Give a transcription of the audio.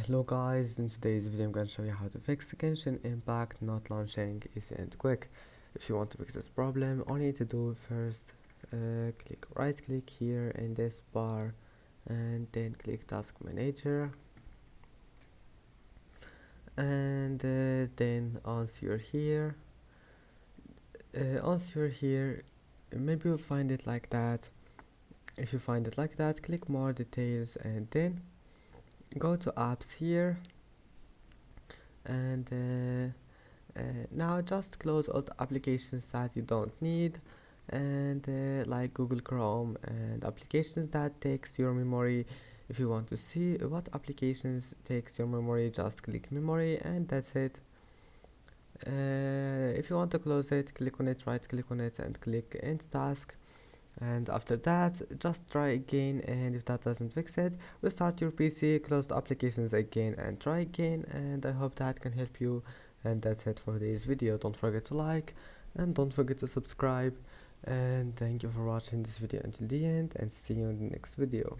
Hello guys, in today's video I'm going to show you how to fix Genshin impact not launching isn't quick. If you want to fix this problem, all you need to do first, right click here in this bar and then click task manager, and then once you're here, maybe you'll find it like that. If you find it like that, click more details and then go to apps here, and now just close all the applications that you don't need, and like Google Chrome and applications that takes your memory. If you want to see what applications takes your memory, just click memory and that's it. If you want to close it, click on it, right click on it and click end task, and after that just try again, and if that doesn't fix it, restart your PC, close the applications again and try again. And I hope that can help you, and that's it for this video. Don't forget to like and don't forget to subscribe, and thank you for watching this video until the end, and see you in the next video.